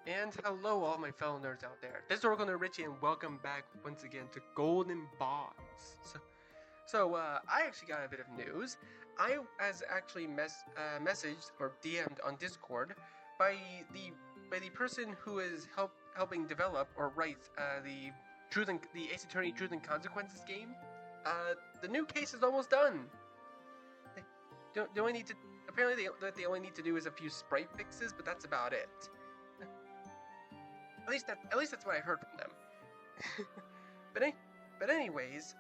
And hello, all my fellow nerds out there. This is Oracle Richie, and welcome back once again to Golden Bonds. I actually got a bit of news. I was actually messaged or DM'd on Discord by the the person who is helping develop or write the Ace Attorney Truth and Consequences game. The new case is almost done. Do I need to? Apparently, they only need to do is a few sprite fixes, but that's about it. At least that's what I heard from them. but but anyways,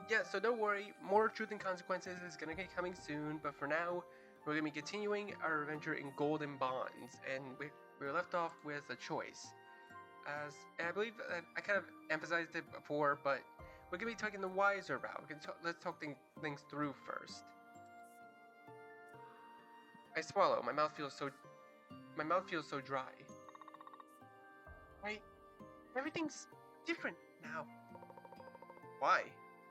yeah. So don't worry, more Truth and Consequences is gonna get coming soon. But for now, we're gonna be continuing our adventure in Golden Bonds, and we were left off with a choice. As I believe I kind of emphasized it before, but we're gonna be taking the wiser route. Let's talk things through first. I swallow. My mouth feels so dry. Right? Everything's different now. Why?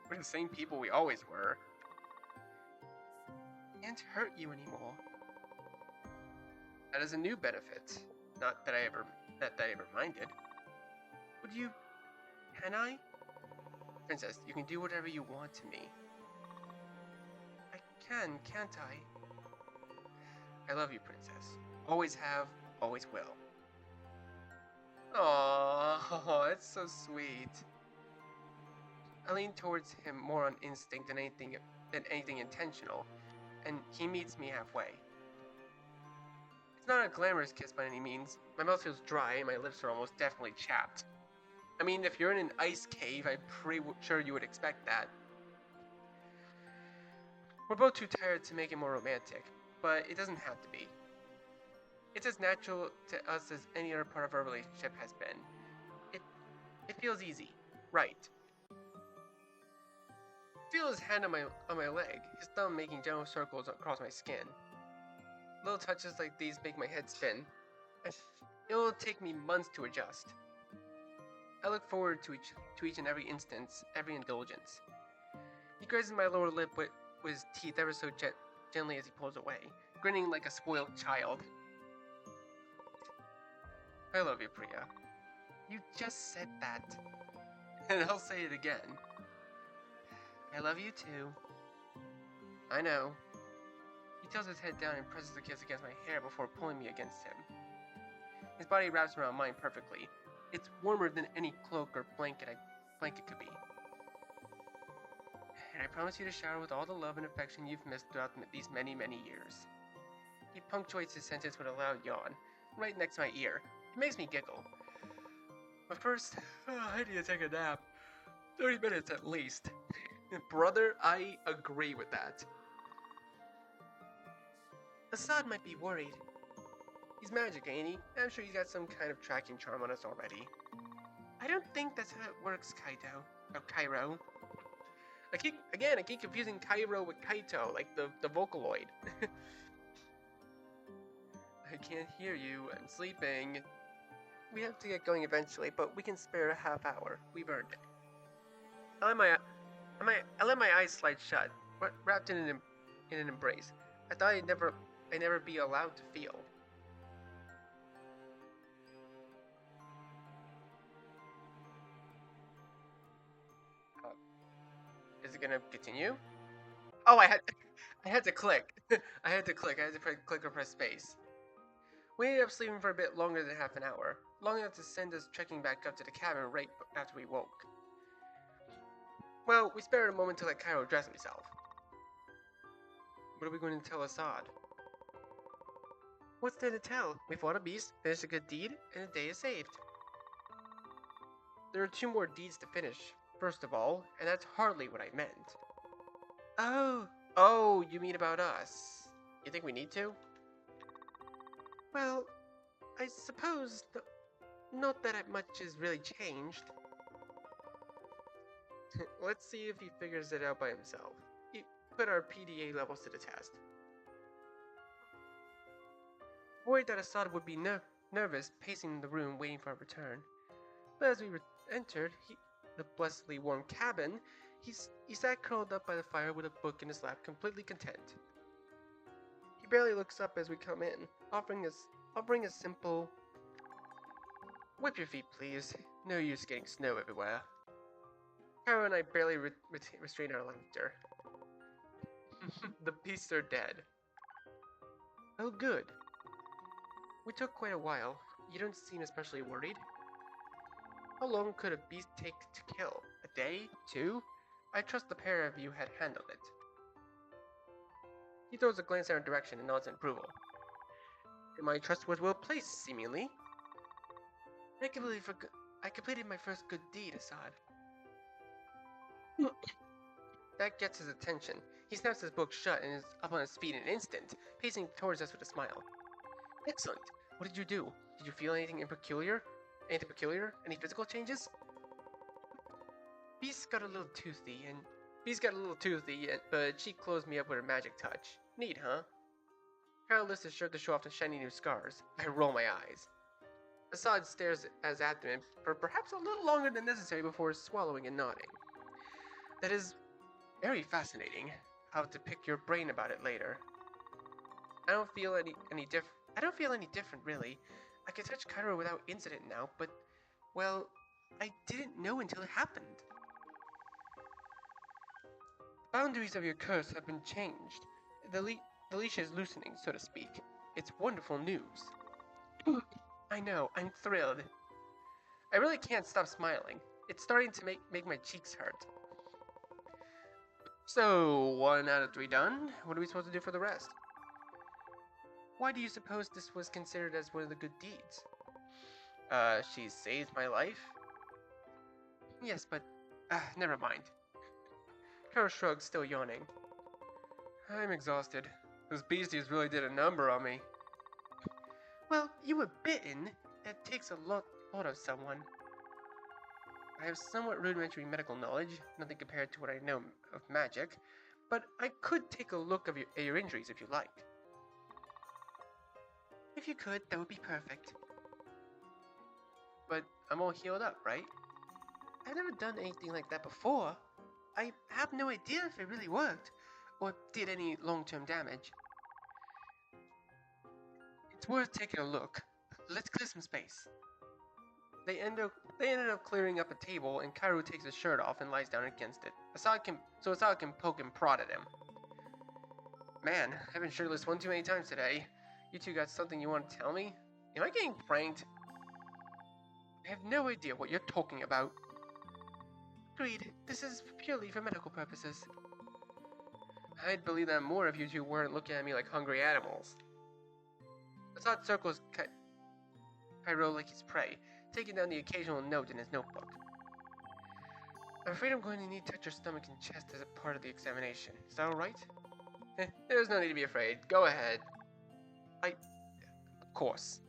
We're the same people we always were. Can't hurt you anymore. That is a new benefit. Not that I ever minded. Would you? Can I? Princess, you can do whatever you want to me. I can, can't I? I love you, Princess. Always have, always will. Aww, it's so sweet. I lean towards him more on instinct than anything intentional, and he meets me halfway. It's not a glamorous kiss by any means. My mouth feels dry and my lips are almost definitely chapped. I mean, if you're in an ice cave, I'm pretty sure you would expect that. We're both too tired to make it more romantic, but it doesn't have to be. It's as natural to us as any other part of our relationship has been. It feels easy, right? Feel his hand on my leg, his thumb making gentle circles across my skin. Little touches like these make my head spin. It will take me months to adjust. I look forward to each and every instance, every indulgence. He grazes my lower lip with his teeth ever so gently as he pulls away, grinning like a spoiled child. I love you, Priya. You just said that. And I'll say it again. I love you too. I know. He tilts his head down and presses a kiss against my hair before pulling me against him. His body wraps around mine perfectly. It's warmer than any cloak or blanket could be. And I promise you to shower with all the love and affection you've missed throughout these many, many years. He punctuates his sentence with a loud yawn, right next to my ear. It makes me giggle. But first, I need to take a nap. 30 minutes at least. Brother, I agree with that. Assad might be worried. He's magic, ain't he? I'm sure he's got some kind of tracking charm on us already. I don't think that's how it works, Cairo. I keep confusing Cairo with Kaito, like the Vocaloid. I can't hear you. I'm sleeping. We have to get going eventually, but we can spare a half hour. We've earned it. I let my eyes slide shut, wrapped in an embrace. I thought I'd never be allowed to feel. Is it gonna continue? Oh, I had to click. I had to click or press space. We ended up sleeping for a bit longer than half an hour, long enough to send us trekking back up to the cabin right after we woke. Well, we spared a moment to let Cairo dress himself. What are we going to tell Assad? What's there to tell? We fought a beast, finished a good deed, and the day is saved. There are 2 more deeds to finish, first of all, and that's hardly what I meant. Oh, you mean about us? You think we need to? Well, I suppose not that much has really changed. Let's see if he figures it out by himself. He put our PDA levels to the test. Worried that Assad would be nervous, pacing the room waiting for our return. But as we entered the blessedly warm cabin, he sat curled up by the fire with a book in his lap, completely content. He barely looks up as we come in, offering a simple, Whip your feet, please. No use getting snow everywhere. Kara and I barely restrain our laughter. The beasts are dead. Oh, good. We took quite a while. You don't seem especially worried. How long could a beast take to kill? A day? 2? I trust the pair of you had handled it. He throws a glance in our direction and nods in approval. In my trustworthy place, seemingly. I completed my first good deed, Assad. That gets his attention. He snaps his book shut and is up on his feet in an instant, pacing towards us with a smile. Excellent. What did you do? Did you feel anything peculiar? Anything peculiar? Any physical changes? Beast got a little toothy, but she closed me up with her magic touch. Neat, huh? Kara lifts his shirt to show off the shiny new scars. I roll my eyes. Assad stares at his abdomen for perhaps a little longer than necessary before swallowing and nodding. That is very fascinating. I'll have to pick your brain about it later. I don't feel any different, really. I can touch Cairo without incident now, but, well, I didn't know until it happened. The boundaries of your curse have been changed. The leash is loosening, so to speak. It's wonderful news. I know, I'm thrilled. I really can't stop smiling. It's starting to make my cheeks hurt. So, 1 out of 3 done. What are we supposed to do for the rest? Why do you suppose this was considered as one of the good deeds? She saved my life? Yes, but, never mind. Kara shrugs, still yawning. I'm exhausted. Those beasties really did a number on me. Well, you were bitten. That takes a lot of someone. I have somewhat rudimentary medical knowledge, nothing compared to what I know of magic, but I could take a look at your injuries if you like. If you could, that would be perfect. But I'm all healed up, right? I've never done anything like that before. I have no idea if it really worked, or did any long-term damage. It's worth taking a look. Let's clear some space. They ended up clearing up a table, and Kairu takes his shirt off and lies down against it. Assad can poke and prod at him. Man, I've been shirtless one too many times today. You two got something you want to tell me? Am I getting pranked? I have no idea what you're talking about. Agreed. This is purely for medical purposes. I'd believe that more if you two weren't looking at me like hungry animals. Assad circles Cairo like his prey, taking down the occasional note in his notebook. I'm afraid I'm going to need to touch your stomach and chest as a part of the examination. Is that alright? There's no need to be afraid. Go ahead. Of course.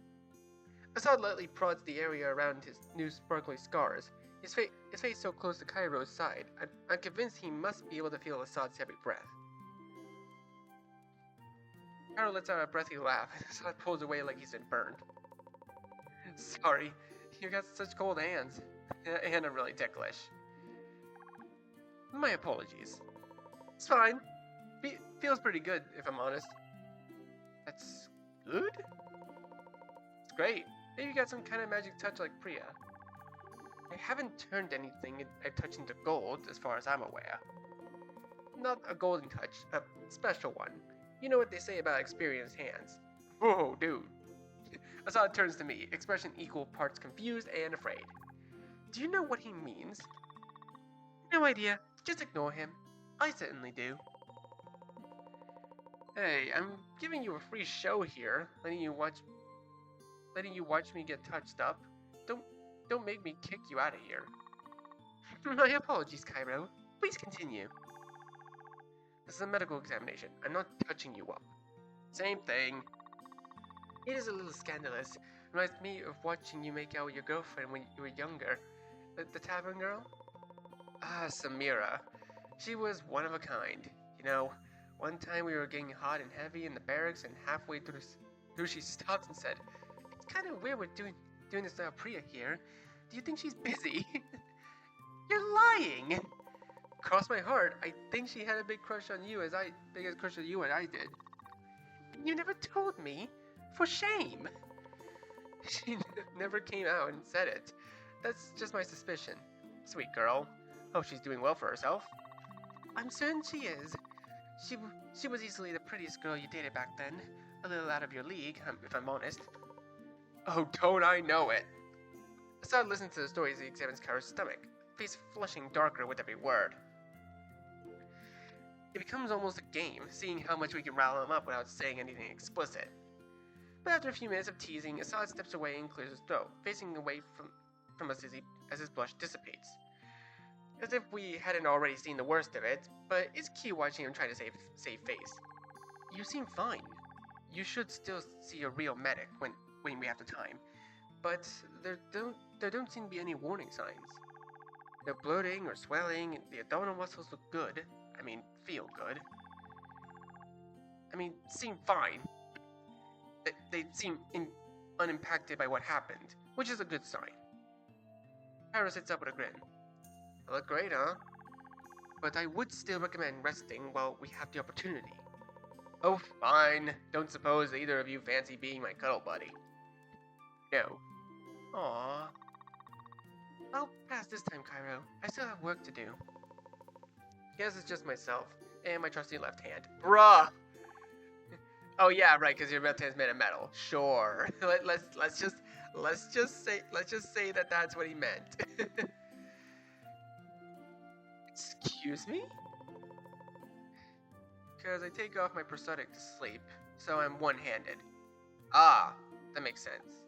Assad lightly prods the area around his new sparkly scars, his face so close to Cairo's side. I'm convinced he must be able to feel Assad's heavy breath. Cairo lets out a breathy laugh, and Assad pulls away like he's been burned. Sorry, you got such cold hands. And I'm really ticklish. My apologies. It's fine. Feels pretty good, if I'm honest. That's good? It's great. Maybe you got some kind of magic touch like Priya. I haven't turned anything I touch into gold, as far as I'm aware. Not a golden touch, a special one. You know what they say about experienced hands. Whoa, dude. Assad turns to me, expression equal parts confused and afraid. Do you know what he means? No idea. Just ignore him. I certainly do. Hey, I'm giving you a free show here, letting you watch me get touched up. Don't make me kick you out of here. My apologies, Cairo. Please continue. This is a medical examination. I'm not touching you up. Same thing. It is a little scandalous. Reminds me of watching you make out with your girlfriend when you were younger. The tavern girl? Ah, Samira. She was one of a kind. You know, one time we were getting hot and heavy in the barracks, and halfway through she stopped and said, "It's kind of weird we're doing this without Priya here. Do you think she's busy?" You're lying! Cross my heart, I think she had a big crush on you as I did. You never told me. For shame. She never came out and said it. That's just my suspicion. Sweet girl. Hope she's doing well for herself. I'm certain she is. She was easily the prettiest girl you dated back then. A little out of your league, if I'm honest. Oh, don't I know it? I started listening to the story as he examines Kyra's stomach, face flushing darker with every word. It becomes almost a game, seeing how much we can rile him up without saying anything explicit. But after a few minutes of teasing, Assad steps away and clears his throat, facing away from us as his blush dissipates. As if we hadn't already seen the worst of it, but it's cute watching him try to save face. You seem fine. You should still see a real medic when we have the time, but there don't seem to be any warning signs. No bloating or swelling, the abdominal muscles look good. I mean, feel good. I mean, seem fine. They seem unimpacted by what happened, which is a good sign. Kyra sits up with a grin. I look great, huh? But I would still recommend resting while we have the opportunity. Oh, fine. Don't suppose either of you fancy being my cuddle buddy. No. Aww. I'll pass this time, Cairo. I still have work to do. Guess it's just myself and my trusty left hand. Bruh! Oh yeah, right, because your left hand's made of metal. Sure. Let's just say that that's what he meant. Excuse me? Because I take off my prosthetic to sleep, so I'm one-handed. Ah, that makes sense.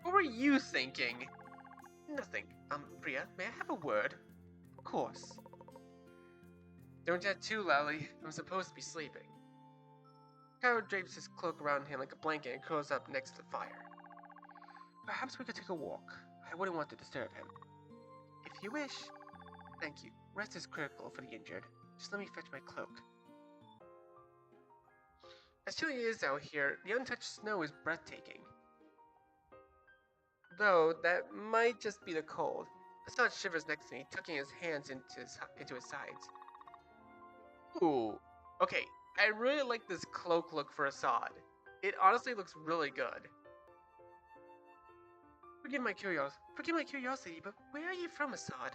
What were you thinking? Nothing. Priya, may I have a word? Of course. Don't chat too loudly. I'm supposed to be sleeping. Cairo drapes his cloak around him like a blanket and curls up next to the fire. Perhaps we could take a walk. I wouldn't want to disturb him. If you wish. Thank you. Rest is critical for the injured. Just let me fetch my cloak. As chilly as it is out here, the untouched snow is breathtaking. Though, that might just be the cold. Assad shivers next to me, tucking his hands into his sides. Ooh. Okay, I really like this cloak look for Assad. It honestly looks really good. Forgive my curiosity, but where are you from, Assad?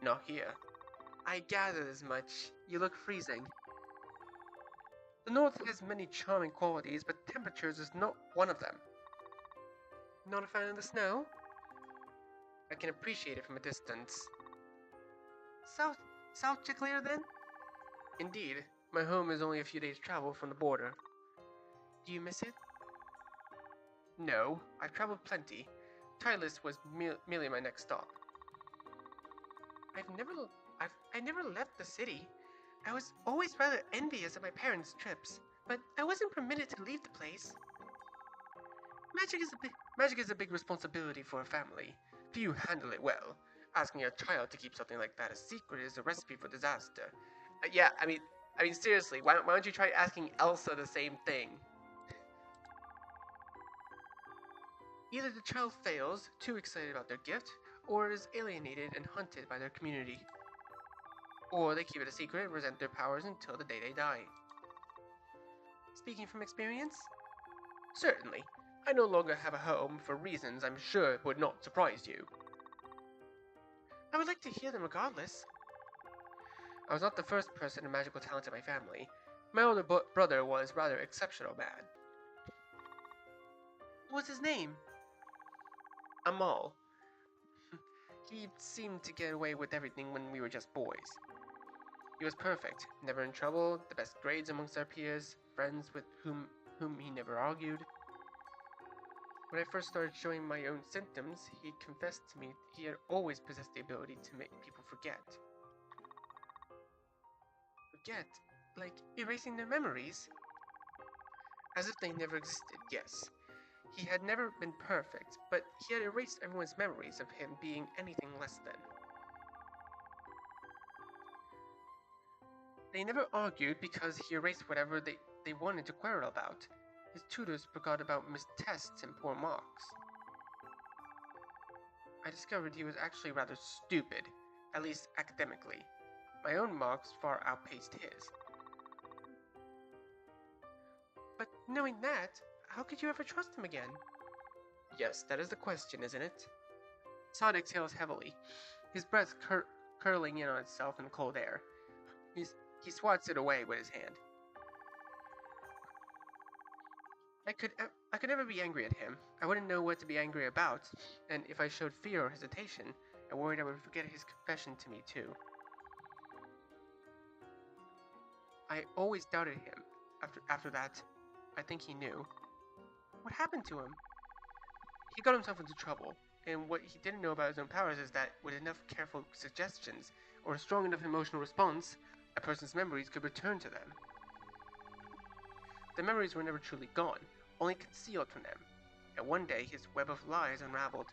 Not here. I gathered as much. You look freezing. The north has many charming qualities, but temperatures is not one of them. Not a fan of the snow? I can appreciate it from a distance. South Chicleer, then? Indeed. My home is only a few days' travel from the border. Do you miss it? No, I've traveled plenty. Titleist was merely my next stop. I never left the city. I was always rather envious of my parents' trips, but I wasn't permitted to leave the place. Magic is a big responsibility for a family. Few handle it well. Asking a child to keep something like that a secret is a recipe for disaster. Yeah, I mean seriously, why don't you try asking Elsa the same thing? Either the child fails, too excited about their gift, or is alienated and hunted by their community. Or they keep it a secret and resent their powers until the day they die. Speaking from experience? Certainly. I no longer have a home for reasons I'm sure would not surprise you. I would like to hear them regardless. I was not the first person of magical talent in my family. My older brother was rather exceptional man. What's his name? Amal. He seemed to get away with everything when we were just boys. He was perfect, never in trouble, the best grades amongst our peers, friends with whom he never argued. When I first started showing my own symptoms, he confessed to me he had always possessed the ability to make people forget. Forget? Like erasing their memories? As if they never existed, yes. He had never been perfect, but he had erased everyone's memories of him being anything less than. They never argued because he erased whatever they wanted to quarrel about. His tutors forgot about missed tests and poor marks. I discovered he was actually rather stupid, at least academically. My own marks far outpaced his. But knowing that, how could you ever trust him again? Yes, that is the question, isn't it? Assad exhales heavily, his breath curling in on itself in the cold air. He swats it away with his hand. I could never be angry at him. I wouldn't know what to be angry about, and if I showed fear or hesitation, I worried I would forget his confession to me too. I always doubted him. After that, I think he knew. What happened to him? He got himself into trouble, and what he didn't know about his own powers is that with enough careful suggestions, or a strong enough emotional response, a person's memories could return to them. The memories were never truly gone, only concealed from them, and one day his web of lies unraveled.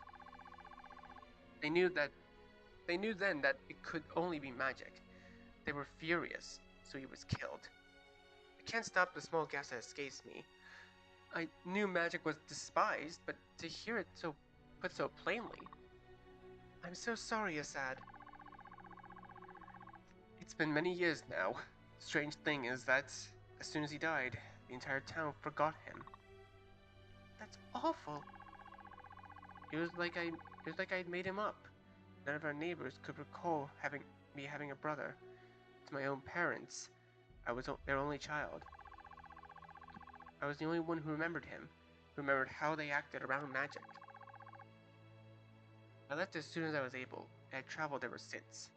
They knew then that it could only be magic. They were furious, so he was killed. I can't stop the small gasp that escapes me. I knew magic was despised, but to hear it put so plainly. I'm so sorry, Assad. It's been many years now. The strange thing is that, as soon as he died, the entire town forgot him. That's awful. It was like I'd made him up. None of our neighbors could recall having a brother. To my own parents, I was their only child. I was the only one who remembered him, who remembered how they acted around magic. I left as soon as I was able, and I've traveled ever since.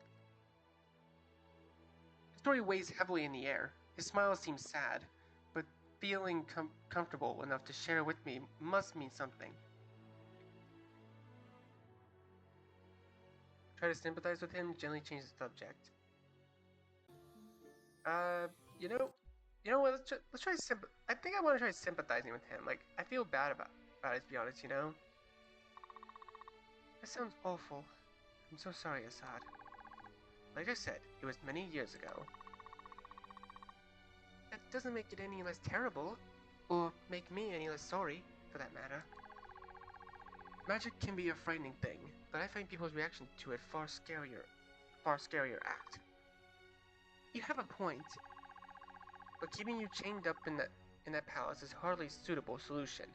The story weighs heavily in the air. His smile seems sad, but feeling comfortable enough to share with me must mean something. Try to sympathize with him, gently change the subject. Uh, you know what? Let's try I think I want to try sympathizing with him. Like, I feel bad about it, to be honest. That sounds awful. I'm so sorry, Assad. Like I said, it was many years ago. That doesn't make it any less terrible, or make me any less sorry, for that matter. Magic can be a frightening thing, but I find people's reaction to it far scarier act. You have a point, but keeping you chained up in that palace is hardly a suitable solution.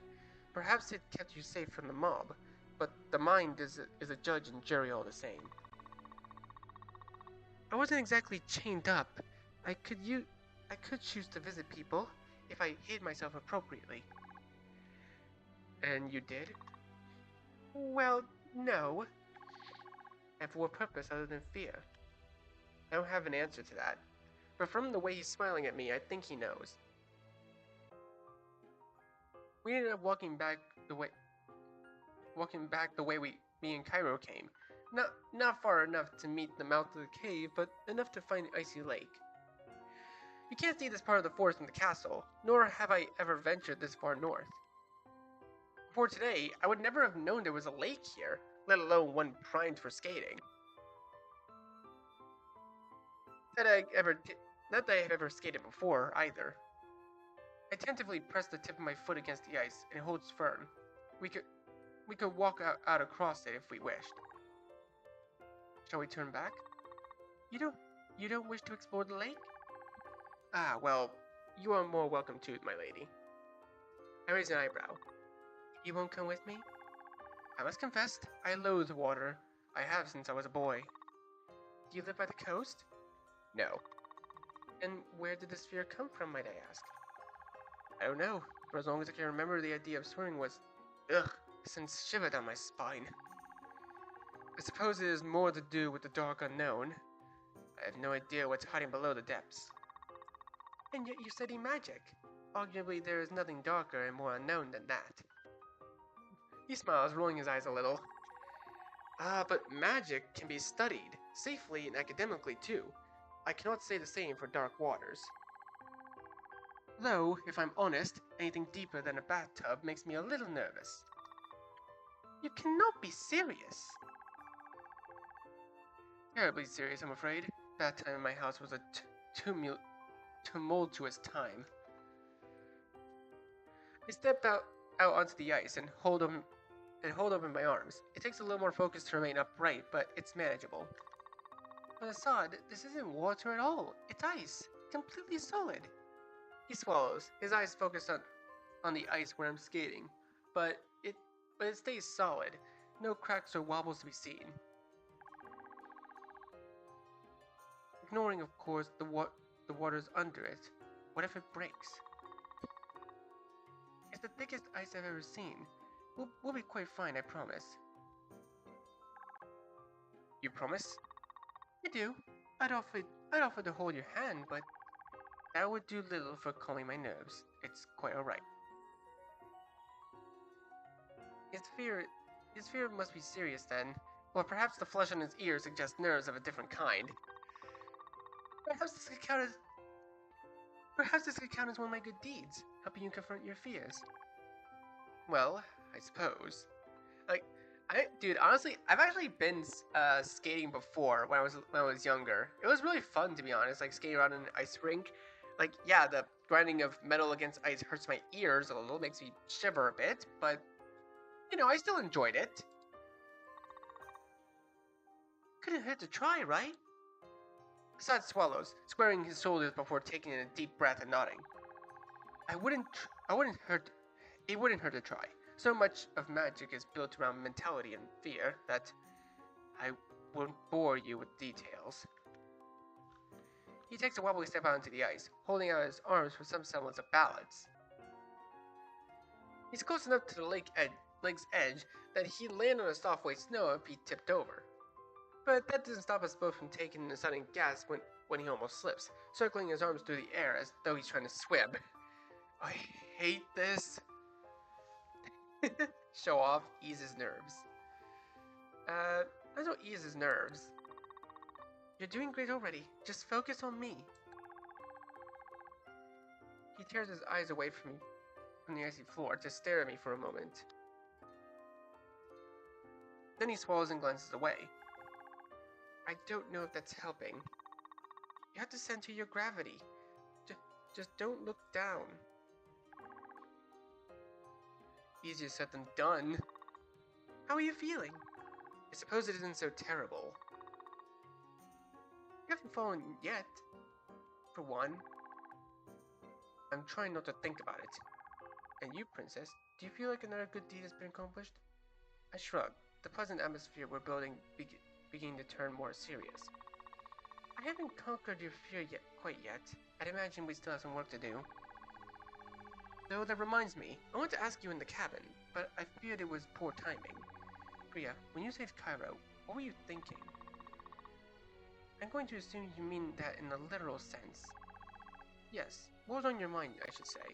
Perhaps it kept you safe from the mob, but the mind is a judge and jury all the same. I wasn't exactly chained up. I could choose to visit people if I hid myself appropriately. And you did? Well, no. And for what purpose other than fear? I don't have an answer to that, but from the way he's smiling at me, I think he knows. We ended up walking back the way me and Cairo came. Not far enough to meet the mouth of the cave, but enough to find the icy lake. You can't see this part of the forest from the castle, nor have I ever ventured this far north. Before today, I would never have known there was a lake here, let alone one primed for skating. Not that I have ever skated before, either. I tentatively press the tip of my foot against the ice, and it holds firm. We could walk out across it if we wished. Shall we turn back? You don't wish to explore the lake? Ah, well, you are more welcome to it, my lady. I raise an eyebrow. You won't come with me? I must confess, I loathe water. I have since I was a boy. Do you live by the coast? No. And where did the sphere come from, might I ask? I don't know, for as long as I can remember, the idea of swimming was... Ugh, sends shiver down my spine. I suppose it is more to do with the dark unknown. I have no idea what's hiding below the depths. And yet you study magic. Arguably, there is nothing darker and more unknown than that. He smiles, rolling his eyes a little. But magic can be studied, safely and academically too. I cannot say the same for dark waters. Though, if I'm honest, anything deeper than a bathtub makes me a little nervous. You cannot be serious. Terribly serious, I'm afraid. That time in my house was a tumultuous time. I step out onto the ice and hold him in my arms. It takes a little more focus to remain upright, but it's manageable. But Assad, this isn't water at all. It's ice. Completely solid. He swallows, his eyes focused on on the ice when I'm skating, but it stays solid. No cracks or wobbles to be seen. Ignoring, of course, the waters under it. What if it breaks? It's the thickest ice I've ever seen. We'll be quite fine, I promise. You promise? I do. I'd offer to hold your hand, but that would do little for calming my nerves. It's quite alright. His fear must be serious then. Or perhaps the flesh on his ear suggests nerves of a different kind. Perhaps this could count as one of my good deeds, helping you confront your fears. Well, I suppose. Like, dude, honestly, I've actually been skating before when I was younger. It was really fun, to be honest. Like skating around in an ice rink. Like, yeah, the grinding of metal against ice hurts my ears a little, makes me shiver a bit, but you know, I still enjoyed it. Couldn't hurt to try, right? Besides Swallows, squaring his shoulders before taking in a deep breath and nodding. It wouldn't hurt to try. So much of magic is built around mentality and fear that I won't bore you with details. He takes a wobbly step out into the ice, holding out his arms for some semblance of balance. He's close enough to the lake's edge that he'd land on the soft white snow if he tipped over. But that doesn't stop us both from taking a sudden gasp when he almost slips, circling his arms through the air as though he's trying to swim. I hate this. Show off, ease his nerves. I don't ease his nerves. You're doing great already. Just focus on me. He tears his eyes away from the icy floor to stare at me for a moment. Then he swallows and glances away. I don't know if that's helping. You have to center your gravity. Just don't look down. Easier said than done. How are you feeling? I suppose it isn't so terrible. You haven't fallen yet. For one. I'm trying not to think about it. And you, Princess, do you feel like another good deed has been accomplished? I shrug. The pleasant atmosphere we're building beginning to turn more serious. I haven't conquered your fear quite yet. I'd imagine we still have some work to do. Though that reminds me, I want to ask you in the cabin, but I feared it was poor timing. Priya, when you saved Cairo, what were you thinking? I'm going to assume you mean that in a literal sense. Yes, what was on your mind, I should say.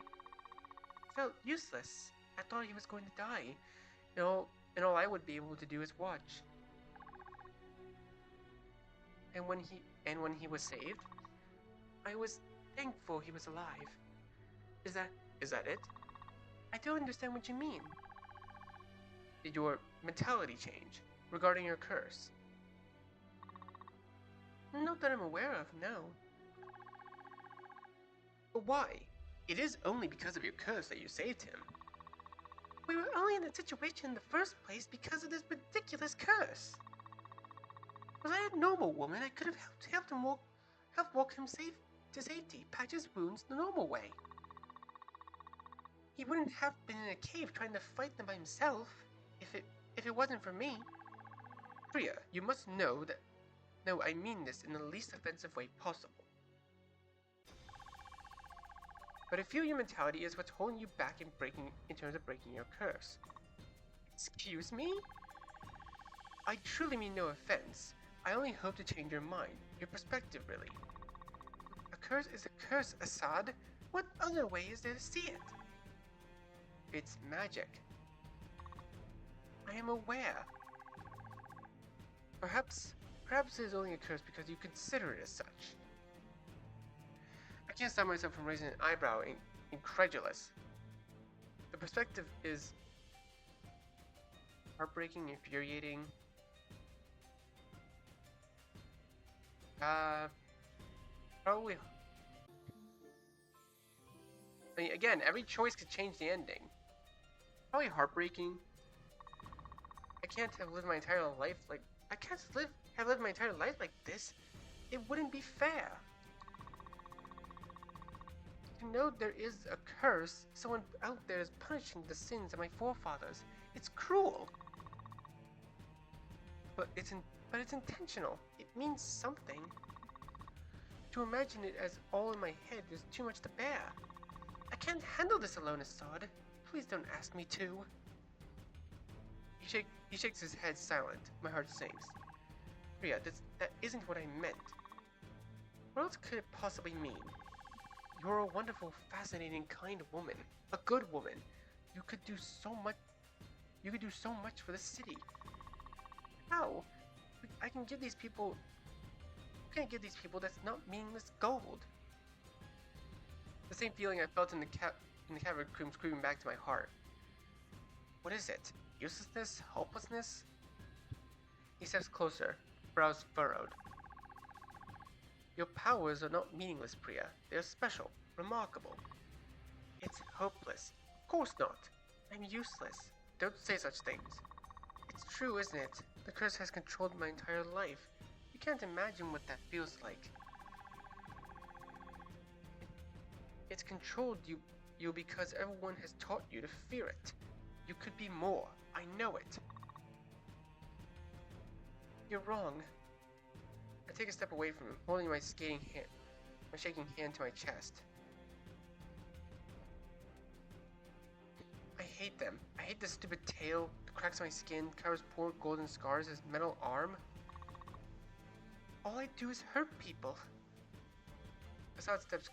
Felt useless. I thought he was going to die. And all I would be able to do is watch. And when he was saved, I was thankful he was alive. Is that it? I don't understand what you mean. Did your mentality change regarding your curse? Not that I'm aware of, no. But why? It is only because of your curse that you saved him. We were only in that situation in the first place because of this ridiculous curse. Was I a normal woman, I could have helped him walk him to safety, patch his wounds the normal way. He wouldn't have been in a cave trying to fight them by himself if it wasn't for me. Priya, you must know that. No, I mean this in the least offensive way possible. But I feel your mentality is what's holding you back in terms of breaking your curse. Excuse me? I truly mean no offense. I only hope to change your mind, your perspective really. A curse is a curse, Assad. What other way is there to see it? It's magic. I am aware. Perhaps it is only a curse because you consider it as such. I can't stop myself from raising an eyebrow, incredulous. The perspective is heartbreaking, infuriating. Probably. I mean, again, every choice could change the ending. Probably heartbreaking. I can't have lived my entire life like this. It wouldn't be fair. I know there is a curse. Someone out there is punishing the sins of my forefathers. It's cruel. But it's intentional. It means something. To imagine it as all in my head is too much to bear. I can't handle this alone, Assad. Please don't ask me to. He shakes his head silent. My heart sinks. Priya, that isn't what I meant. What else could it possibly mean? You're a wonderful, fascinating, kind woman. A good woman. You could do so much. You could do so much for the city. How? I can give these people. I can't give these people that's not meaningless gold. The same feeling I felt in the cavern comes creeping back to my heart. What is it? Uselessness? Hopelessness? He steps closer, brows furrowed. Your powers are not meaningless, Priya. They are special, remarkable. It's hopeless. Of course not. I'm useless. Don't say such things. It's true, isn't it? The curse has controlled my entire life. You can't imagine what that feels like. It's controlled you because everyone has taught you to fear it. You could be more. I know it. You're wrong. I take a step away from him, holding my shaking hand to my chest. I hate them. I hate the stupid tail, the cracks on my skin, Kyra's poor golden scars, his metal arm. All I do is hurt people. Assad steps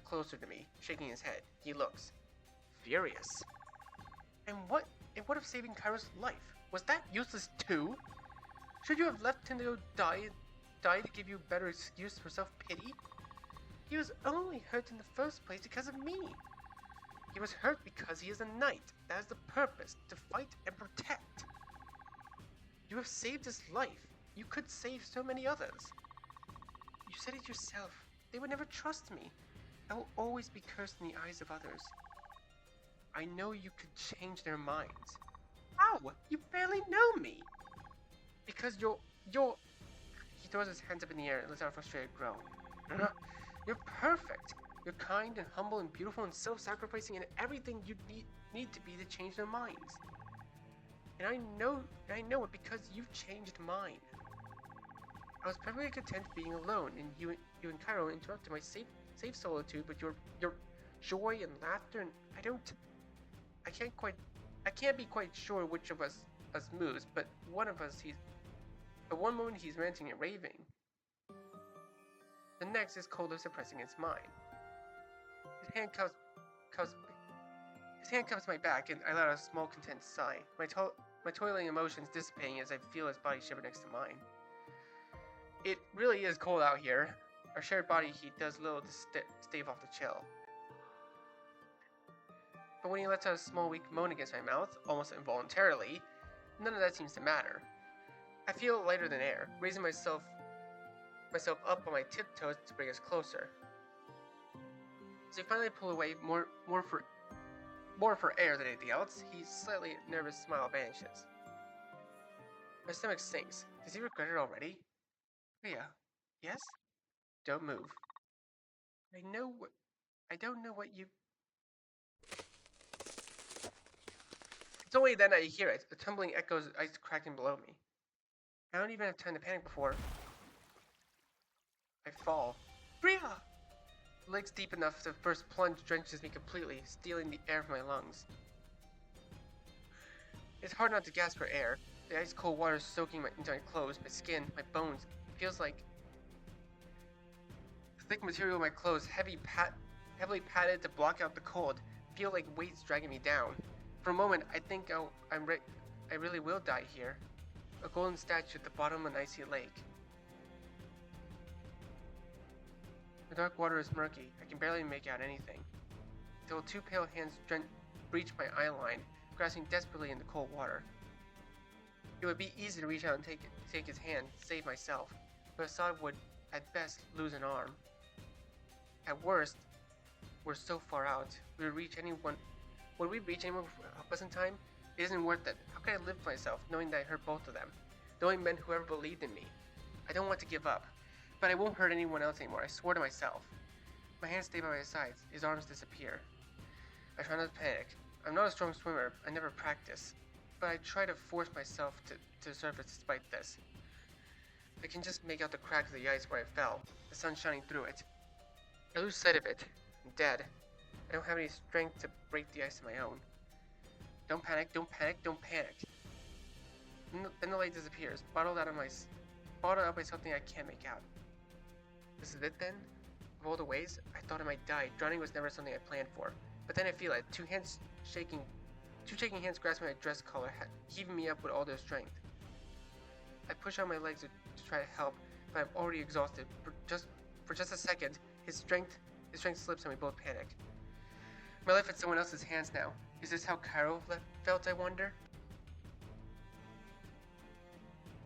closer to me, shaking his head. He looks furious. And what of saving Kyra's life? Was that useless too? Should you have left him to die to give you a better excuse for self-pity? He was only hurt in the first place because of me. He was hurt because he is a knight. That is the purpose, to fight and protect. You have saved his life. You could save so many others. You said it yourself. They would never trust me. I will always be cursed in the eyes of others. I know you could change their minds. How? You barely know me. Because you're... He throws his hands up in the air and lets out a frustrated groan. You're perfect. You're kind and humble and beautiful and self-sacrificing and everything you need to be to change their minds. And I know it because you've changed mine. I was perfectly content being alone, and you and Kyra interrupted my safe solitude with your joy and laughter, and I can't be quite sure which of us moves, but one moment he's ranting and raving. The next is coldly suppressing his mind. His hand cups my back, and I let out a small content sigh. My toiling emotions dissipating as I feel his body shiver next to mine. It really is cold out here. Our shared body heat does little to stave off the chill. But when he lets out a small weak moan against my mouth, almost involuntarily, none of that seems to matter. I feel lighter than air, raising myself up on my tiptoes to bring us closer. As I finally pull away, more for air than anything else, his slightly nervous smile vanishes. My stomach sinks. Does he regret it already? Priya, yes? Don't move. I don't know what you... It's only then I hear it, the tumbling echoes of ice cracking below me. I don't even have time to panic before I fall. Priya! The lake's deep enough, the first plunge drenches me completely, stealing the air from my lungs. It's hard not to gasp for air. The ice-cold water is soaking into my clothes, my skin, my bones. It feels like the thick material of my clothes, heavily padded to block out the cold, feel like weights dragging me down. For a moment, I think I really will die here. A golden statue at the bottom of an icy lake. The dark water is murky. I can barely make out anything. Until two pale hands breach my eye line, grasping desperately in the cold water. It would be easy to reach out and take his hand, save myself, but Assad would, at best, lose an arm. At worst, we're so far out. Would we reach anyone for help us in time? It isn't worth it. How can I live for myself, knowing that I hurt both of them? The only men who ever believed in me. I don't want to give up, but I won't hurt anyone else anymore, I swore to myself. My hands stay by my sides. His arms disappear. I try not to panic. I'm not a strong swimmer. I never practice. But I try to force myself to the surface despite this. I can just make out the crack of the ice where I fell, the sun shining through it. I lose sight of it. I'm dead. I don't have any strength to break the ice on my own. Don't panic, don't panic, don't panic. Then the light disappears, bottled up by something I can't make out. This is it then? Of all the ways, I thought I might die. Drowning was never something I planned for. But then I feel it, two shaking hands grasping my dress collar, heaving me up with all their strength. I push out my legs to try to help, but I'm already exhausted. For just a second, his strength slips and we both panic. My life in someone else's hands now. Is this how Cairo felt, I wonder?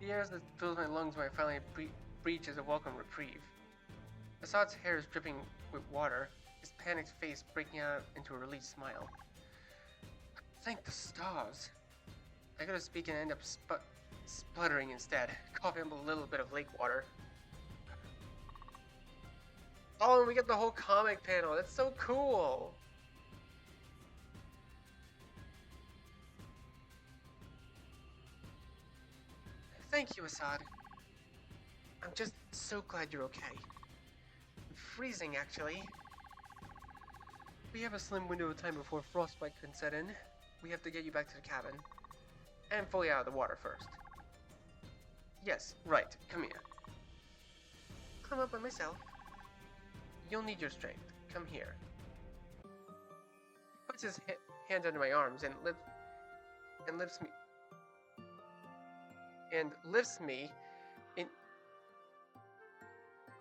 The air that fills my lungs when I finally breach is a welcome reprieve. Assad's hair is dripping with water, his panicked face breaking out into a relieved smile. Thank the stars. I go to speak and end up spluttering instead, coughing up a little bit of lake water. Oh, and we get the whole comic panel. That's so cool. Thank you, Assad. I'm just so glad you're okay. I'm freezing, actually. We have a slim window of time before frostbite can set in. We have to get you back to the cabin. And fully out of the water first. Yes, right. Come here. Come up by myself. You'll need your strength. Come here. He puts his hand under my arms and lifts me in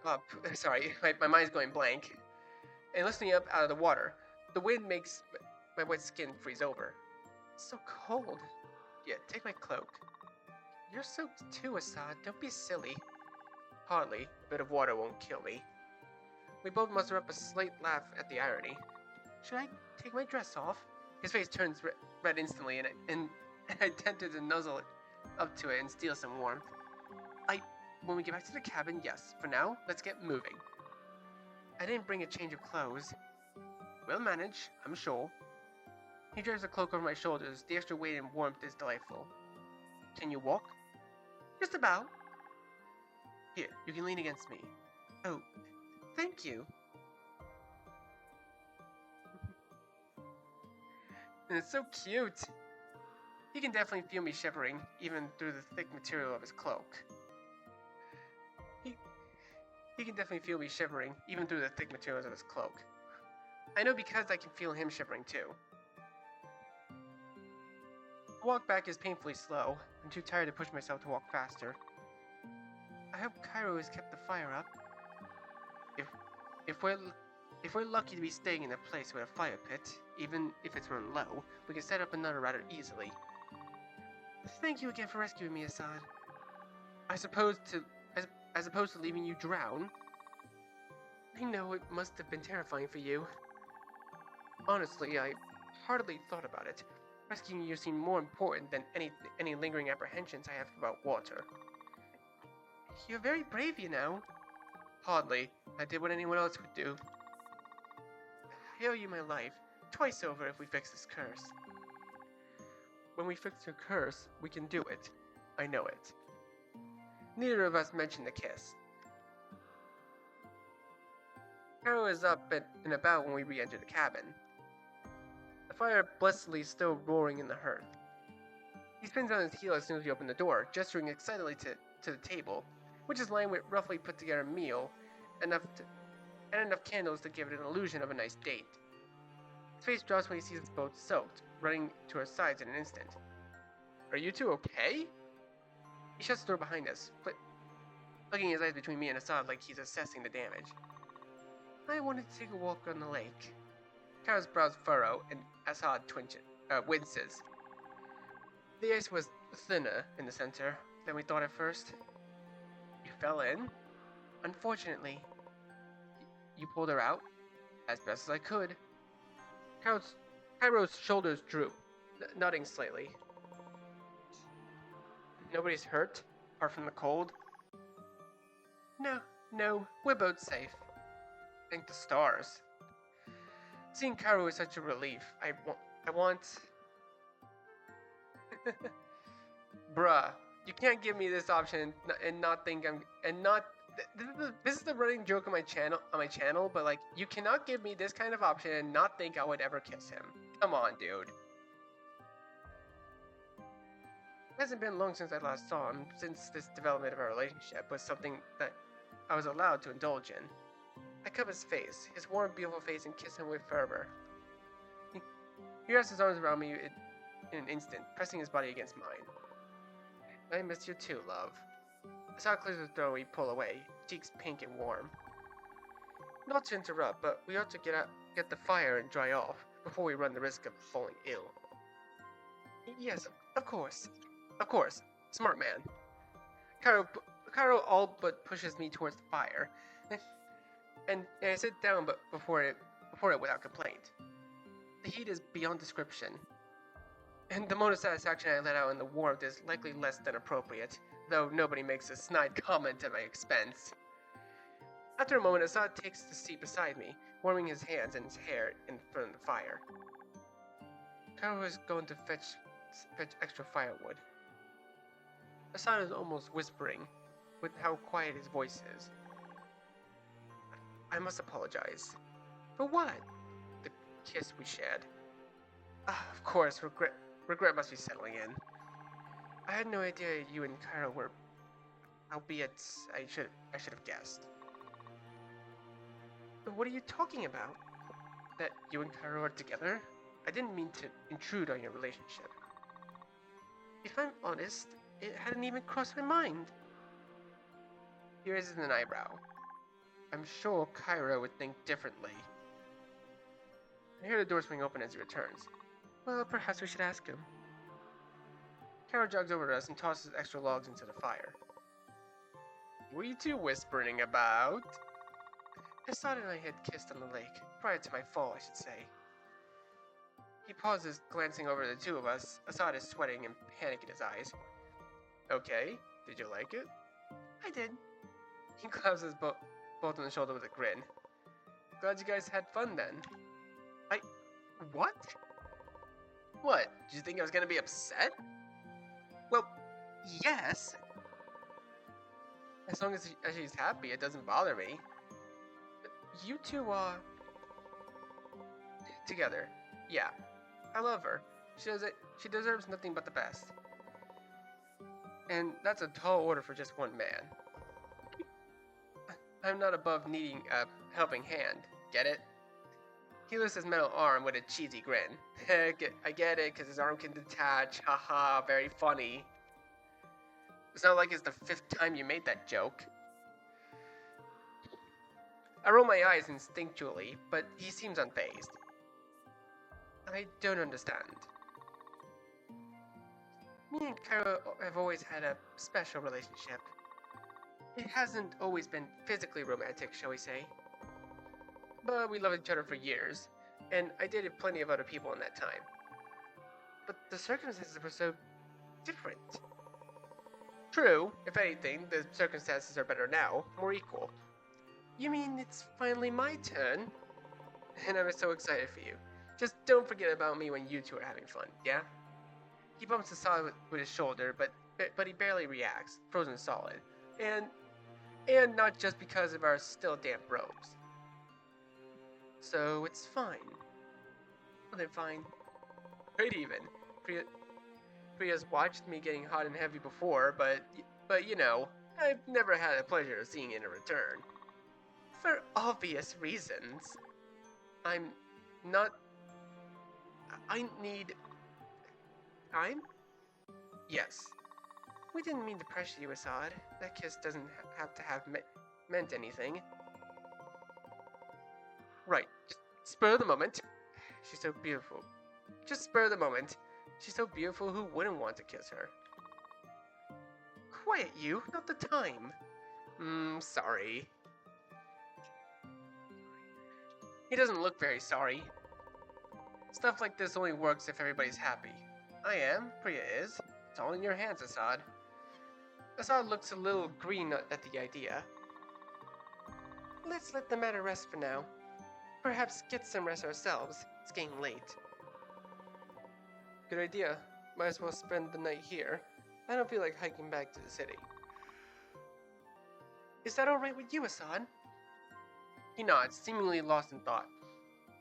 up. Sorry, my mind's going blank. And lifts me up out of the water. The wind makes my wet skin freeze over. It's so cold. Yeah, take my cloak. You're soaked too, Assad. Don't be silly. Hardly. A bit of water won't kill me. We both muster up a slight laugh at the irony. Should I take my dress off? His face turns red instantly, and I tempted to nuzzle it up to it and steal some warmth. When we get back to the cabin, yes. For now, let's get moving. I didn't bring a change of clothes. We'll manage, I'm sure. He drags the cloak over my shoulders. The extra weight and warmth is delightful. Can you walk? Just about. Here, you can lean against me. Oh, thank you. And it's so cute. He can definitely feel me shivering, even through the thick material of his cloak. He can definitely feel me shivering, even through the thick materials of his cloak. I know because I can feel him shivering too. The walk back is painfully slow. I'm too tired to push myself to walk faster. I hope Cairo has kept the fire up. If we're lucky to be staying in a place with a fire pit, even if it's run low, we can set up another rather easily. Thank you again for rescuing me, Assad. As opposed to leaving you drown. I know it must have been terrifying for you. Honestly, I hardly thought about it. Rescuing you seemed more important than any lingering apprehensions I have about water. You're very brave, you know. Hardly. I did what anyone else would do. I owe you my life. Twice over if we fix this curse. When we fix your curse, we can do it. I know it. Neither of us mentioned the kiss. Cairo is up and about when we re-enter the cabin. The fire blessedly still roaring in the hearth. He spins on his heel as soon as we open the door, gesturing excitedly to the table, which is lined with roughly put together meal, and enough candles to give it an illusion of a nice date. His face drops when he sees us both soaked, running to our sides in an instant. Are you two okay? He shuts the door behind us, plugging his eyes between me and Assad like he's assessing the damage. I wanted to take a walk on the lake. Cairo's brows furrow, and Assad winces. The ice was thinner in the center than we thought at first. You fell in? Unfortunately. You pulled her out? As best as I could. Cairo's shoulders droop, nodding slightly. Nobody's hurt, apart from the cold? No, we're both safe. Thank the stars. Seeing Kaoru is such a relief. I want... Bruh, you can't give me this option and not think I'm... And not... This is the running joke on my channel, but like, you cannot give me this kind of option and not think I would ever kiss him. Come on, dude. It hasn't been long since I last saw him, since this development of our relationship was something that I was allowed to indulge in. I cup his face, his warm, beautiful face, and kiss him with fervor. He wraps his arms around me in an instant, pressing his body against mine. I miss you too, love. Asada clears his throat, we pull away, cheeks pink and warm. Not to interrupt, but we ought to get the fire and dry off before we run the risk of falling ill. Yes, of course. Of course. Smart man. Kaoru all but pushes me towards the fire, and I sit down but before it without complaint. The heat is beyond description, and the moment of satisfaction I let out in the warmth is likely less than appropriate, though nobody makes a snide comment at my expense. After a moment, Asada takes the seat beside me, warming his hands and his hair in front of the fire. Kaoru is going to fetch extra firewood. Asada is almost whispering, with how quiet his voice is. I must apologize. For what? The kiss we shared. Of course, regret must be settling in. I had no idea you and Kaoru were... Albeit, I should have guessed. But what are you talking about? That you and Kaoru are together? I didn't mean to intrude on your relationship. If I'm honest, it hadn't even crossed my mind. He raises an eyebrow. I'm sure Kaoru would think differently. I hear the door swing open as he returns. Well, perhaps we should ask him. Kaoru jogs over to us and tosses extra logs into the fire. What are you two whispering about? Asada and I had kissed on the lake, prior to my fall, I should say. He pauses, glancing over the two of us. Asada is sweating and panic in his eyes. Okay, did you like it? I did. He claps us both on the shoulder with a grin. Glad you guys had fun then. What? What? Did you think I was gonna be upset? Well, yes. As long as she's happy, it doesn't bother me. But you two are... together. Yeah. I love her. She deserves nothing but the best. And that's a tall order for just one man. I'm not above needing a helping hand. Get it? He lifts his metal arm with a cheesy grin. I get it, because his arm can detach. Haha, very funny. It's not like it's the 5th time you made that joke. I roll my eyes instinctually, but he seems unfazed. I don't understand. Me and Kaoru have always had a special relationship. It hasn't always been physically romantic, shall we say. But we loved each other for years, and I dated plenty of other people in that time. But the circumstances were so different. True, if anything, the circumstances are better now, more equal. You mean it's finally my turn? And I'm so excited for you. Just don't forget about me when you two are having fun, yeah? He bumps Asada with his shoulder, but he barely reacts, frozen solid. And not just because of our still damp robes. So it's fine. Well then fine. Great even. Priya's watched me getting hot and heavy before, but you know, I've never had the pleasure of seeing it in return. For obvious reasons. I need... time? Yes. We didn't mean to pressure you, Asad. That kiss doesn't have to have meant anything. Right. Just spur the moment. She's so beautiful. Just spur the moment. She's so beautiful, who wouldn't want to kiss her? Quiet, you. Not the time. Sorry. He doesn't look very sorry. Stuff like this only works if everybody's happy. I am. Priya is. It's all in your hands, Asad. Asad looks a little green at the idea. let's let the matter rest for now. Perhaps get some rest ourselves. It's getting late. Good idea. Might as well spend the night here. I don't feel like hiking back to the city. Is that alright with you, Assad? He nods, seemingly lost in thought.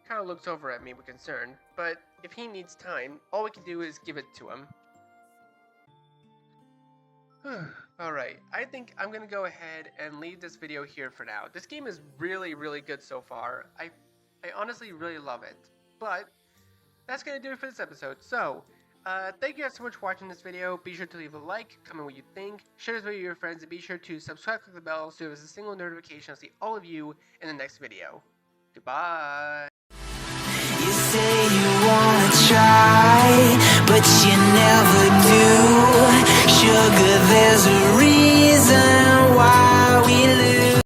Kyle looks over at me with concern, but if he needs time, all we can do is give it to him. Alright, I think I'm gonna go ahead and leave this video here for now. This game is really, really good so far. I honestly really love it. But that's gonna do it for this episode. So, thank you guys so much for watching this video. Be sure to leave a like, comment what you think, share this video with your friends, and be sure to subscribe, click the bell so there's a single notification. I'll see all of you in the next video. Goodbye. You say you wanna try, but you never do. Sugar, there's a